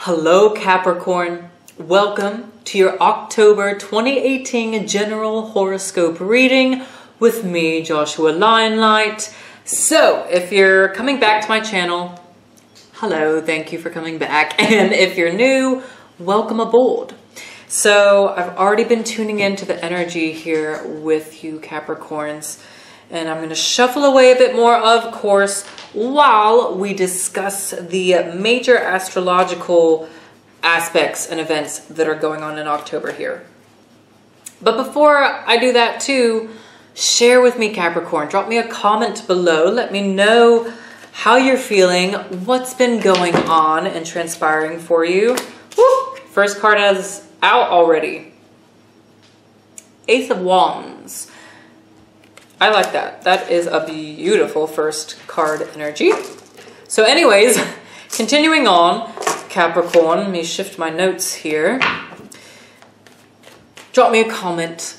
Hello Capricorn, welcome to your October 2018 general horoscope reading with me, Joshua Lionlight. So if you're coming back to my channel, hello, thank you for coming back. And if you're new, welcome aboard. So I've already been tuning into the energy here with you Capricorns, and I'm going to shuffle away a bit more, of course, while we discuss the major astrological aspects and events that are going on in October here. But before I do that too, share with me Capricorn. Drop me a comment below. Let me know how you're feeling, what's been going on and transpiring for you. Woo! First card is out already. Ace of Wands. I like that. That is a beautiful first card energy. So anyways, continuing on, Capricorn, let me shift my notes here. Drop me a comment.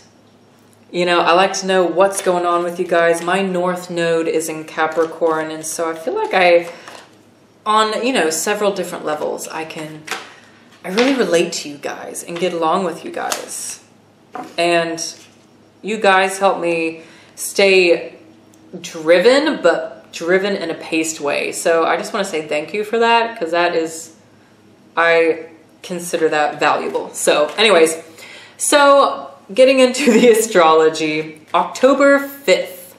You know, I like to know what's going on with you guys. My North Node is in Capricorn, and so I feel like on, you know, several different levels, I really relate to you guys and get along with you guys. And you guys help me stay driven, but driven in a paced way. So I just want to say thank you for that, because that is, I consider that valuable. So anyways, so getting into the astrology, October 5th,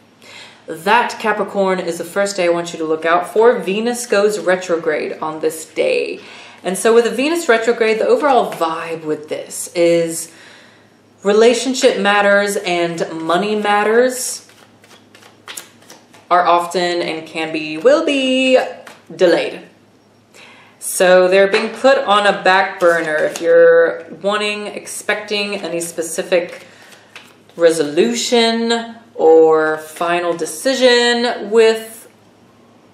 that Capricorn is the first day I want you to look out for. Venus goes retrograde on this day. And so with the Venus retrograde, the overall vibe with this is relationship matters and money matters are often and will be delayed. So they're being put on a back burner. If you're expecting any specific resolution or final decision with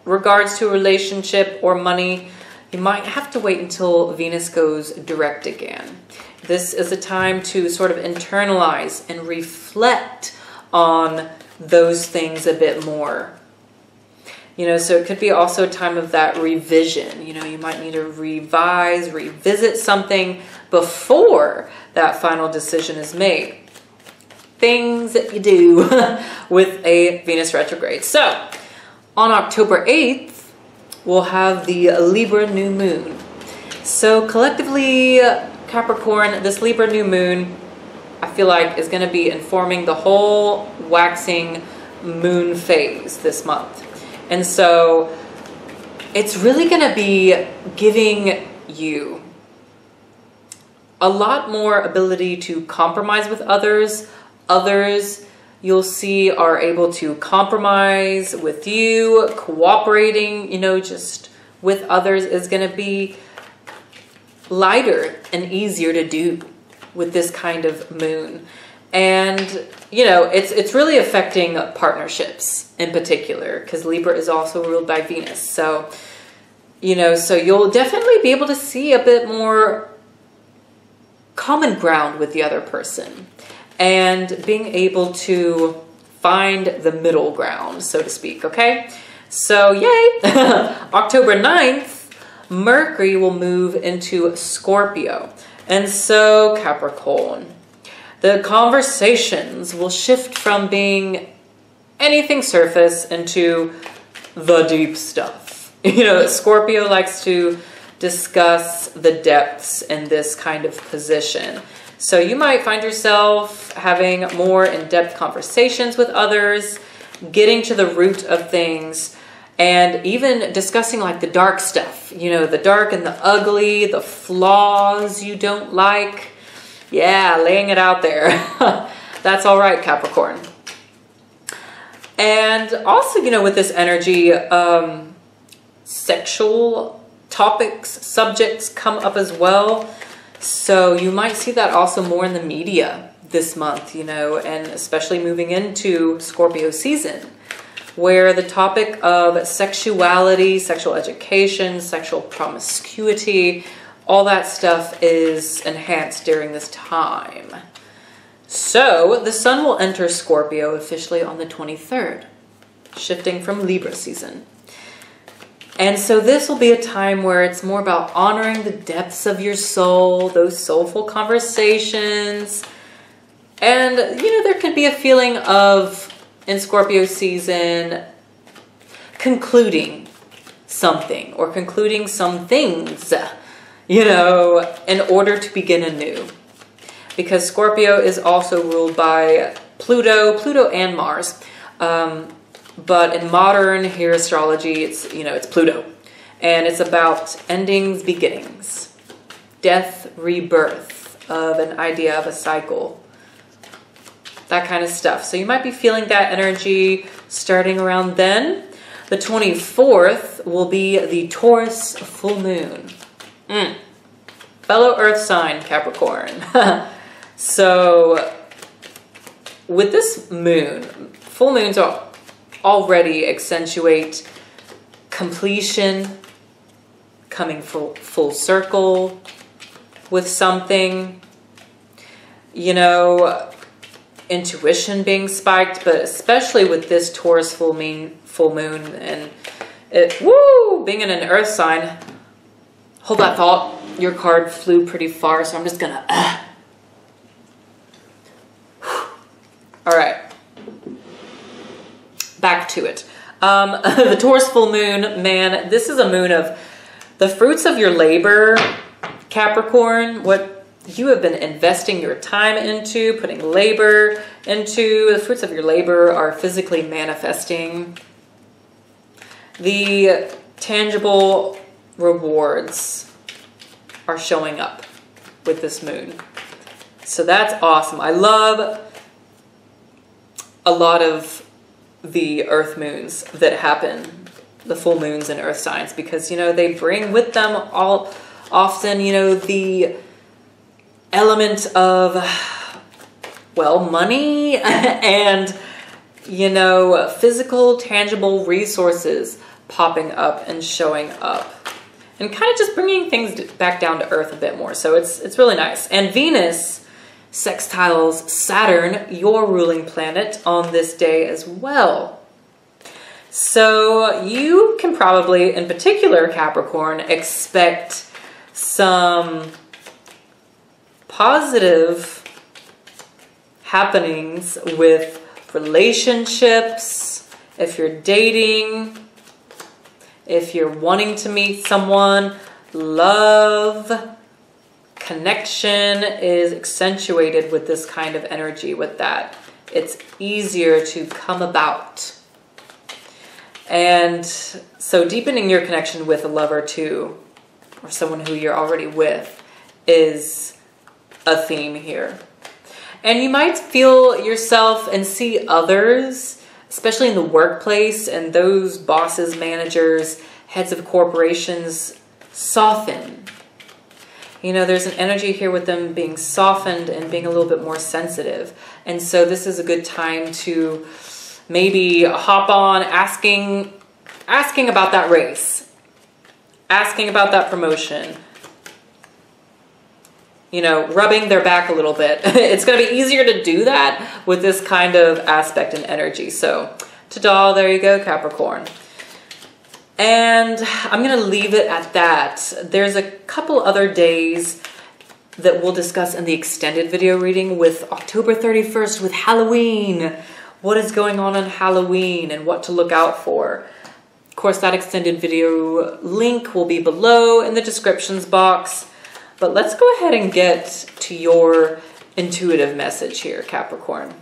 regards to a relationship or money, you might have to wait until Venus goes direct again. This is a time to sort of internalize and reflect on those things a bit more. You know, so it could be also a time of that revision. You know, you might need to revise, revisit something before that final decision is made. Things that you do with a Venus retrograde. So, on October 8th, we'll have the Libra new moon. So collectively, Capricorn, this Libra new moon, I feel like is going to be informing the whole waxing moon phase this month. And so it's really going to be giving you a lot more ability to compromise with others. Others you'll see are able to compromise with you. Cooperating, you know, just with others is going to be lighter and easier to do with this kind of moon. And you know, it's really affecting partnerships in particular, because Libra is also ruled by Venus. So you know, so you'll definitely be able to see a bit more common ground with the other person and being able to find the middle ground, so to speak. Okay, so yay. October 9th, Mercury will move into Scorpio. And so Capricorn, the conversations will shift from being anything surface into the deep stuff. You know, Scorpio likes to discuss the depths in this kind of position. So you might find yourself having more in-depth conversations with others, getting to the root of things, and even discussing like the dark stuff, you know, the dark and the ugly, the flaws you don't like. Yeah, laying it out there. That's all right, Capricorn. And also, you know, with this energy, sexual topics, subjects come up as well. So you might see that also more in the media this month, you know, and especially moving into Scorpio season, where the topic of sexuality, sexual education, sexual promiscuity, all that stuff is enhanced during this time. So the sun will enter Scorpio officially on the 23rd, shifting from Libra season. And so this will be a time where it's more about honoring the depths of your soul, those soulful conversations. And, there could be a feeling of, in Scorpio season, concluding something or concluding some things, in order to begin anew. Because Scorpio is also ruled by Pluto and Mars. But in modern here astrology, it's Pluto. And it's about endings, beginnings, death, rebirth of an idea of a cycle, that kind of stuff. So you might be feeling that energy starting around then. The 24th will be the Taurus full moon. Fellow earth sign, Capricorn. So with this moon, full moons already accentuate completion, coming full circle with something, intuition being spiked, but especially with this Taurus full moon and being in an earth sign. Hold that thought. Your card flew pretty far, so I'm just gonna all right, back to it. The Taurus full moon, man, this is a moon of the fruits of your labor, Capricorn, what you have been investing your time into, putting labor into. The fruits of your labor are physically manifesting. The tangible rewards are showing up with this moon. So that's awesome. I love a lot of the earth moons that happen, the full moons in earth signs, because they bring with them often the element of money and physical tangible resources popping up and showing up and kind of just bringing things back down to earth a bit more. So it's really nice. And Venus sextiles Saturn, your ruling planet, on this day as well. So you can probably, in particular, Capricorn, expect some positive happenings with relationships, if you're dating, if you're wanting to meet someone, love, connection is accentuated with this kind of energy. With that, it's easier to come about. And so deepening your connection with a lover too, or someone who you're already with, is a theme here. And you might feel yourself and see others, especially in the workplace, and those bosses, managers, heads of corporations, soften. There's an energy here with them being softened and being a little bit more sensitive. And so this is a good time to maybe hop on asking about that raise, asking about that promotion, rubbing their back a little bit. It's going to be easier to do that with this kind of aspect and energy. So, ta-da, there you go, Capricorn. And I'm going to leave it at that. There's a couple other days that we'll discuss in the extended video reading with October 31st with Halloween. What is going on Halloween and what to look out for. Of course, that extended video link will be below in the descriptions box. But let's go ahead and get to your intuitive message here, Capricorn.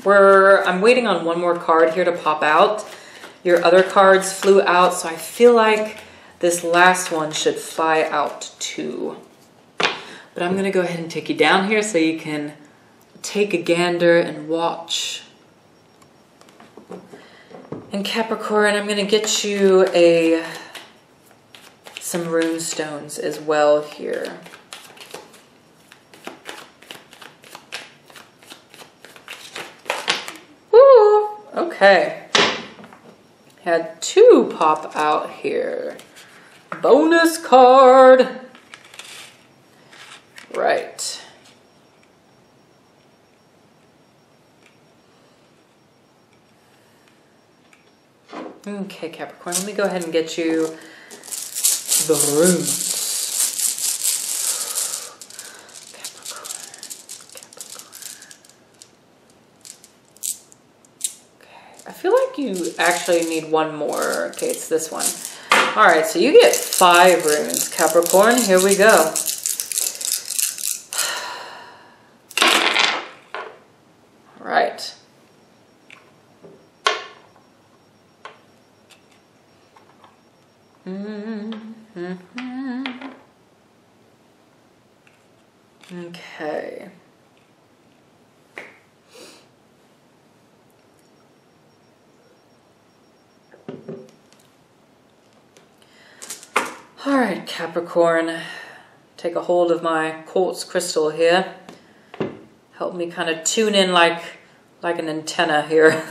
I'm waiting on one more card here to pop out. Your other cards flew out, so I feel like this last one should fly out too. But I'm going to go ahead and take you down here so you can take a gander and watch. And Capricorn, I'm going to get you some rune stones as well here. Woo! Okay. Had two pop out here. Bonus card. Right. Okay, Capricorn, let me go ahead and get you the runes. I feel like you actually need one more. Okay, it's this one. All right, so you get 5 runes, Capricorn. Here we go. All right. Okay. All right, Capricorn, take a hold of my quartz crystal here. Help me kind of tune in like an antenna here.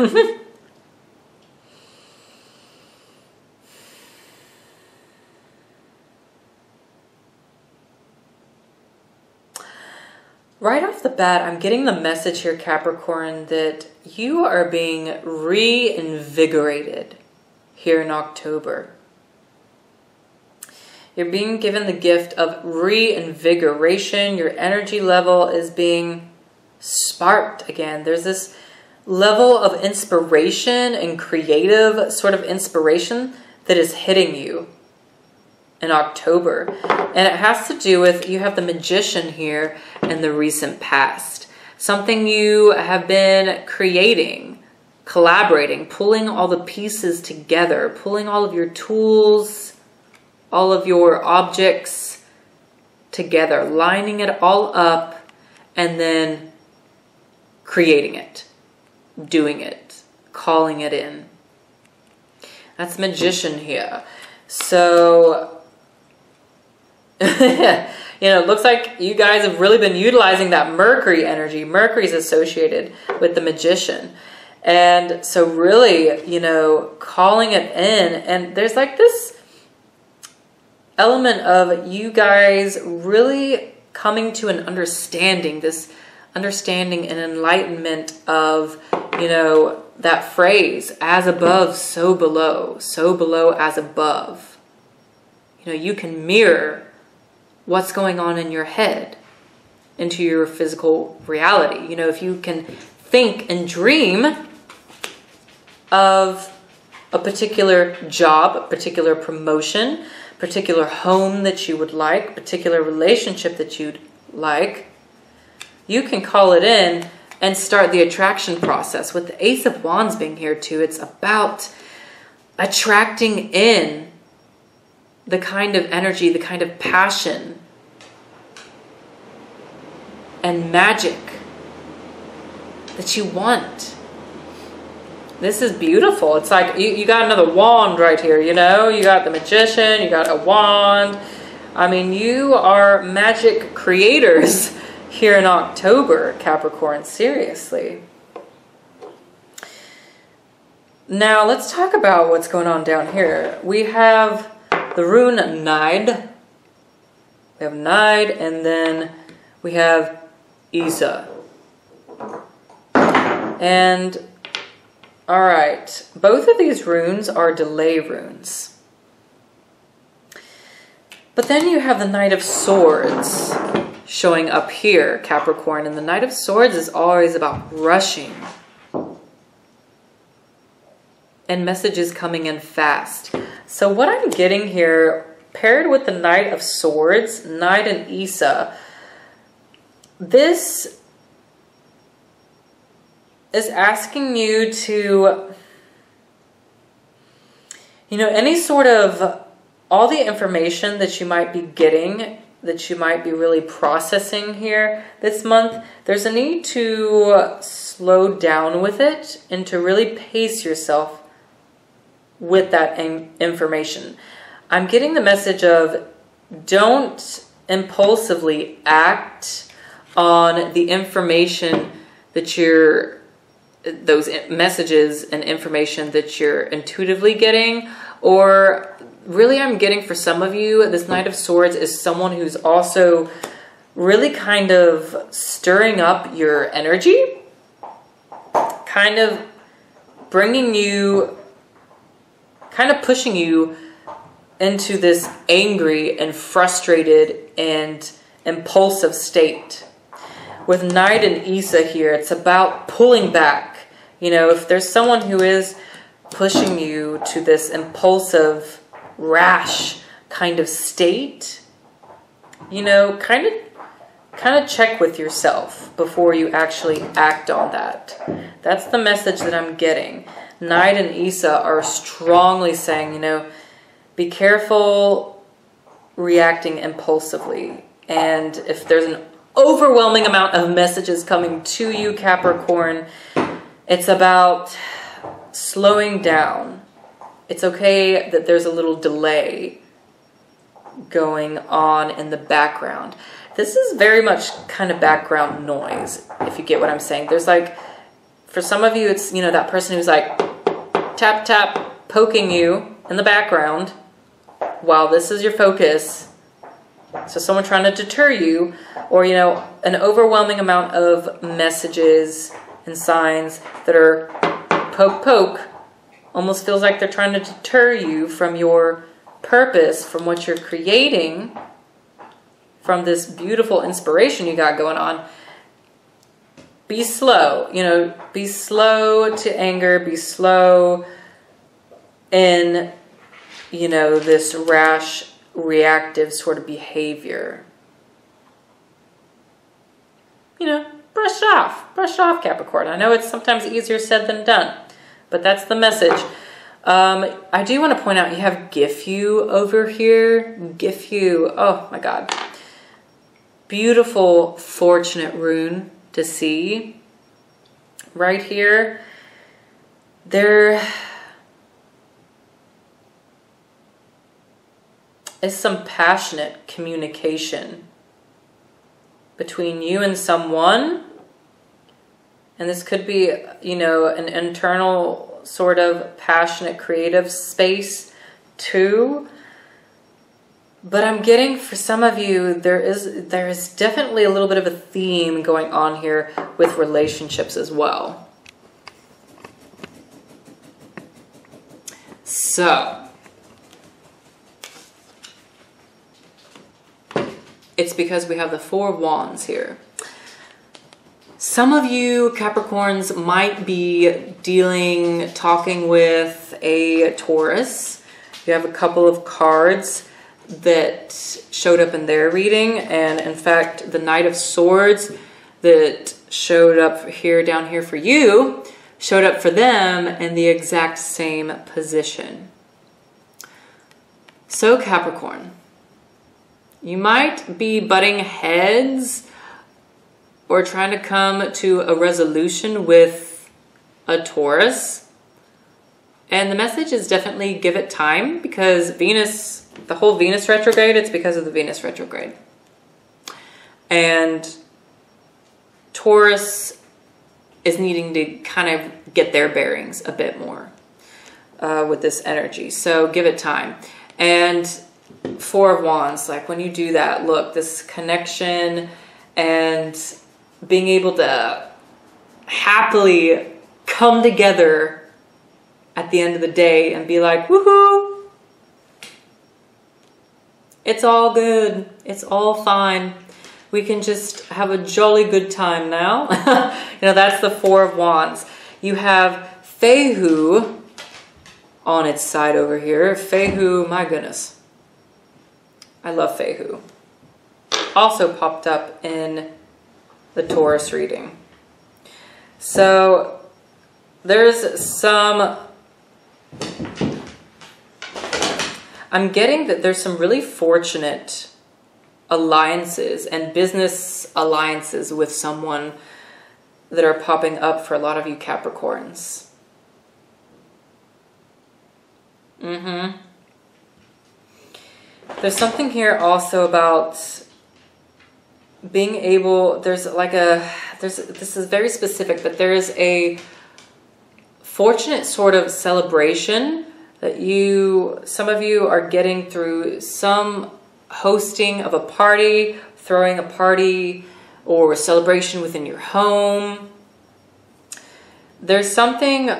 Right off the bat, I'm getting the message here, Capricorn, that you are being reinvigorated here in October. You're being given the gift of reinvigoration. Your energy level is being sparked again. There's this level of inspiration and creative sort of inspiration that is hitting you in October. And it has to do with, you have the Magician here in the recent past. Something you have been creating, collaborating, pulling all the pieces together, pulling all of your tools, all of your objects together, lining it all up, and then creating it, doing it, calling it in. That's Magician here. So, you know, it looks like you guys have really been utilizing that Mercury energy. Mercury is associated with the Magician. And so really, you know, calling it in. And there's like this element of you guys really coming to an understanding, this understanding and enlightenment of, you know, that phrase, as above, so below as above. You know, you can mirror what's going on in your head into your physical reality. You know, if you can think and dream of a particular job, a particular promotion, particular home that you would like, particular relationship that you'd like, you can call it in and start the attraction process. With the Ace of Wands being here too, it's about attracting in the kind of energy, the kind of passion and magic that you want. This is beautiful. It's like you got another wand right here, you know? You got the Magician, you got a wand. I mean, you are magic creators here in October, Capricorn, seriously. Now, let's talk about what's going on down here. We have the rune Nide. We have Nide, and then we have Isa. And all right, both of these runes are delay runes. But then you have the Knight of Swords showing up here, Capricorn. And the Knight of Swords is always about rushing. And messages coming in fast. So what I'm getting here, paired with the Knight of Swords, Knight and Isa, this is asking you to, you know, any sort of, all the information that you might be getting, that you might be really processing here this month, there's a need to slow down with it and to really pace yourself with that information. I'm getting the message of don't impulsively act on the information that you're, those messages and information that you're intuitively getting, or really I'm getting for some of you, this Knight of Swords is someone who's also really kind of stirring up your energy, kind of bringing you kind of pushing you into this angry and frustrated and impulsive state. With Knight and Issa here, it's about pulling back. You know, if there's someone who is pushing you to this impulsive, rash kind of state, you know, kind of check with yourself before you actually act on that. That's the message that I'm getting. Knight and Issa are strongly saying, you know, be careful reacting impulsively. And if there's an overwhelming amount of messages coming to you, Capricorn, it's about slowing down. It's okay that there's a little delay going on in the background. This is very much kind of background noise, if you get what I'm saying. There's like, for some of you, it's, you know, that person who's like tap, tap, poking you in the background while this is your focus. So someone trying to deter you, or, you know, an overwhelming amount of messages and signs that are poke, poke, almost feels like they're trying to deter you from your purpose, from what you're creating, from this beautiful inspiration you got going on. Be slow, you know, be slow to anger, be slow in, you know, this rash, reactive sort of behavior. You know, brush it off, Capricorn. I know it's sometimes easier said than done, but that's the message. I do want to point out you have Gifu over here. Gifu, oh my God. Beautiful, fortunate rune to see. Right here, there is some passionate communication between you and someone. And this could be, you know, an internal sort of passionate creative space too. But I'm getting, for some of you, there is definitely a little bit of a theme going on here with relationships as well. So it's because we have the Four of Wands here. Some of you Capricorns might be talking with a Taurus. You have a couple of cards that showed up in their reading, and in fact the Knight of Swords that showed up here, down here for you, showed up for them in the exact same position. So Capricorn, you might be butting heads or trying to come to a resolution with a Taurus. And the message is definitely give it time, because Venus, the whole Venus retrograde, it's because of the Venus retrograde. And Taurus is needing to kind of get their bearings a bit more with this energy. So give it time. And Four of Wands, like when you do that, look, this connection and being able to happily come together at the end of the day and be like, woohoo, it's all good, it's all fine, we can just have a jolly good time now. You know, that's the Four of Wands. You have Fehu on its side over here. Fehu, my goodness, I love Fehu. Also popped up in the Taurus reading. So there's some, I'm getting that there's some really fortunate alliances and business alliances with someone that are popping up for a lot of you Capricorns. There's something here also about being able, this is very specific, but there is a fortunate sort of celebration that some of you are getting through some hosting of a party, throwing a party or a celebration within your home. There's something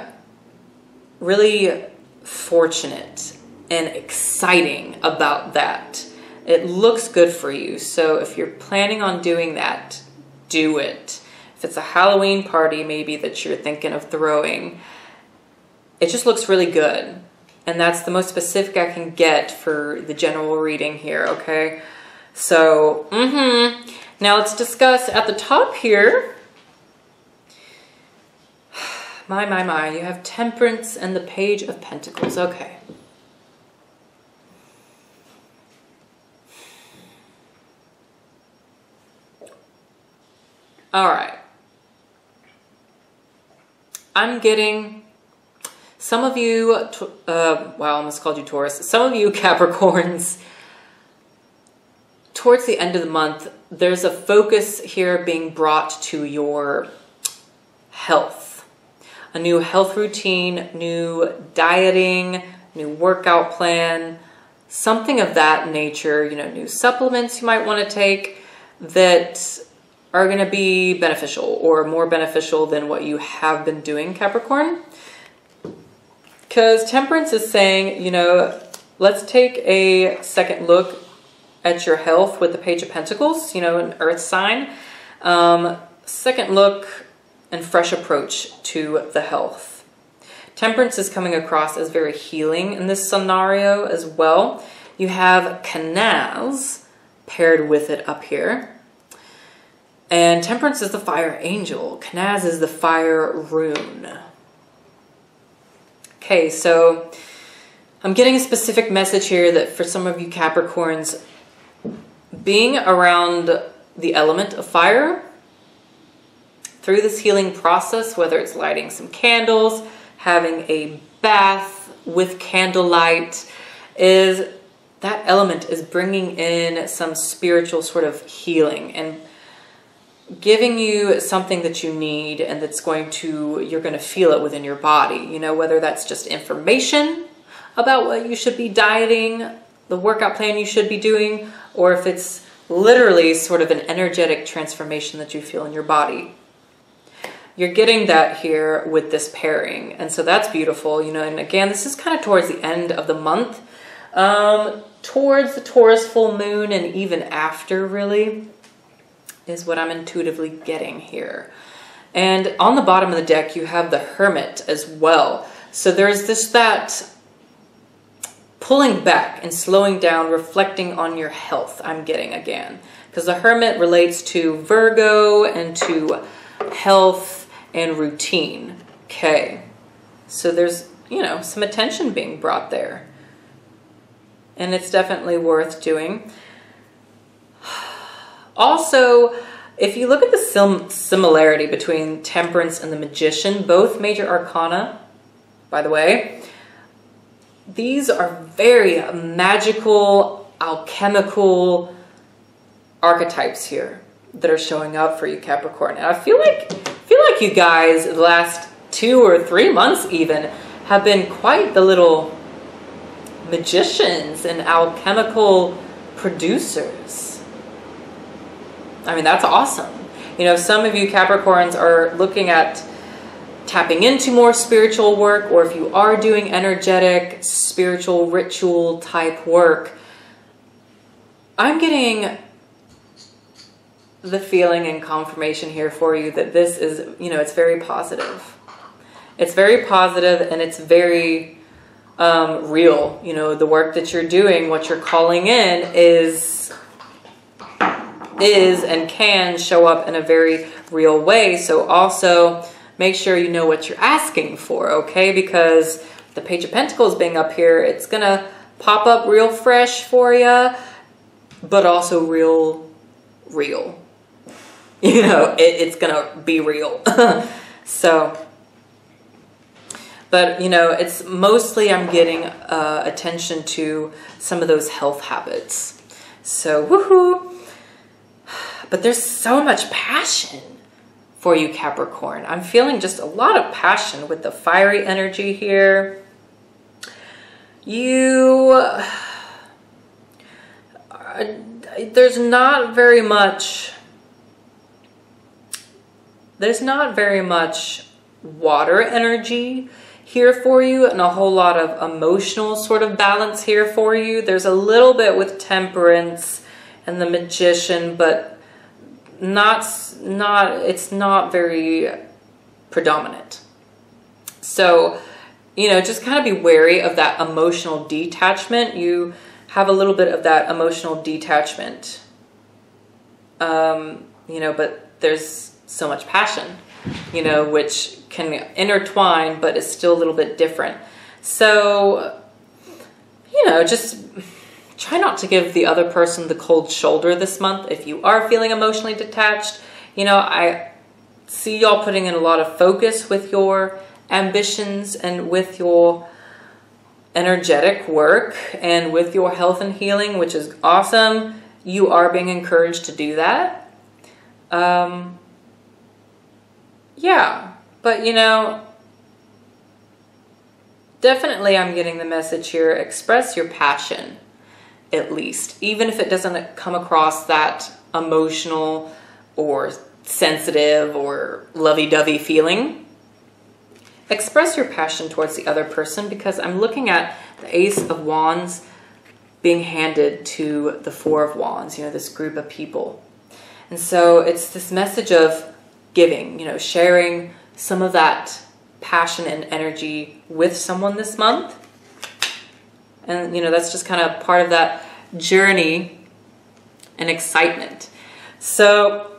really fortunate and exciting about that. It looks good for you. So if you're planning on doing that, do it. If it's a Halloween party maybe that you're thinking of throwing, it just looks really good. And that's the most specific I can get for the general reading here, okay? So, now let's discuss at the top here. My, you have Temperance and the Page of Pentacles, okay. All right. I'm getting some of you, well, I almost called you Taurus. Some of you Capricorns, towards the end of the month, there's a focus here being brought to your health. A new health routine, new dieting, new workout plan, something of that nature, you know, new supplements you might want to take that are going to be beneficial or more beneficial than what you have been doing, Capricorn. Because Temperance is saying, you know, let's take a second look at your health with the Page of Pentacles, you know, an earth sign. Second look and fresh approach to the health. Temperance is coming across as very healing in this scenario as well. You have canals paired with it up here. And Temperance is the fire angel. Canaz is the fire rune. Okay, so I'm getting a specific message here that for some of you Capricorns, being around the element of fire through this healing process, whether it's lighting some candles, having a bath with candlelight, is that element is bringing in some spiritual sort of healing and giving you something that you need and that's going to, you're going to feel it within your body. You know, whether that's just information about what you should be dieting, the workout plan you should be doing, or if it's literally sort of an energetic transformation that you feel in your body. You're getting that here with this pairing. And so that's beautiful, you know, and again, this is kind of towards the end of the month, towards the Taurus full moon and even after, really, is what I'm intuitively getting here. And on the bottom of the deck, you have the Hermit as well. So there's that pulling back and slowing down, reflecting on your health, I'm getting again. Because the Hermit relates to Virgo and to health and routine. Okay. So there's, you know, some attention being brought there. And it's definitely worth doing. Also, if you look at the similarity between Temperance and the Magician, both major arcana, by the way, these are very magical, alchemical archetypes here that are showing up for you, Capricorn. And I feel like you guys, the last 2 or 3 months even, have been quite the little magicians and alchemical producers. I mean, that's awesome. You know, some of you Capricorns are looking at tapping into more spiritual work, or if you are doing energetic, spiritual, ritual type work, I'm getting the feeling and confirmation here for you that this is, you know, it's very positive. It's very positive and it's very real. You know, the work that you're doing, what you're calling in is and can show up in a very real way. So also make sure you know what you're asking for, okay? Because the Page of Pentacles being up here, it's gonna pop up real fresh for you, but also real. You know, it's gonna be real. So, but you know, it's mostly I'm getting attention to some of those health habits. So, woohoo! But there's so much passion for you, Capricorn. I'm feeling just a lot of passion with the fiery energy here. There's not very much water energy here for you and a whole lot of emotional sort of balance here for you. There's a little bit with Temperance and the Magician, but it's not very predominant. So, you know, just kind of be wary of that emotional detachment. You have a little bit of that emotional detachment, you know, but there's so much passion, you know, which can intertwine, but is still a little bit different. So, you know, just try not to give the other person the cold shoulder this month. If you are feeling emotionally detached, you know, I see y'all putting in a lot of focus with your ambitions and with your energetic work and with your health and healing, which is awesome. You are being encouraged to do that. Yeah, but you know, definitely I'm getting the message here, express your passion, at least, even if it doesn't come across that emotional or sensitive or lovey-dovey feeling. Express your passion towards the other person, because I'm looking at the Ace of Wands being handed to the Four of Wands, you know, this group of people. And so it's this message of giving, you know, sharing some of that passion and energy with someone this month. And, you know, that's just kind of part of that journey and excitement. So,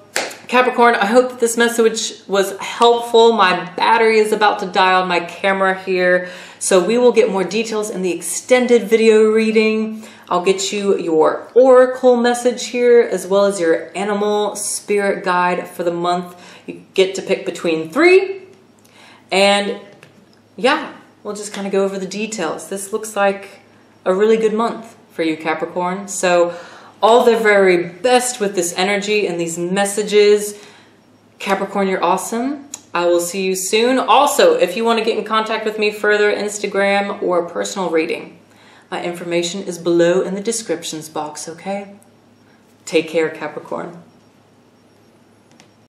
Capricorn, I hope that this message was helpful. My battery is about to die on my camera here, so we will get more details in the extended video reading. I'll get you your oracle message here, as well as your animal spirit guide for the month. You get to pick between 3. And yeah, we'll just kind of go over the details. This looks like a really good month for you, Capricorn. So all the very best with this energy and these messages. Capricorn, you're awesome. I will see you soon. Also, if you want to get in contact with me further, Instagram or personal reading, my information is below in the descriptions box, okay? Take care, Capricorn.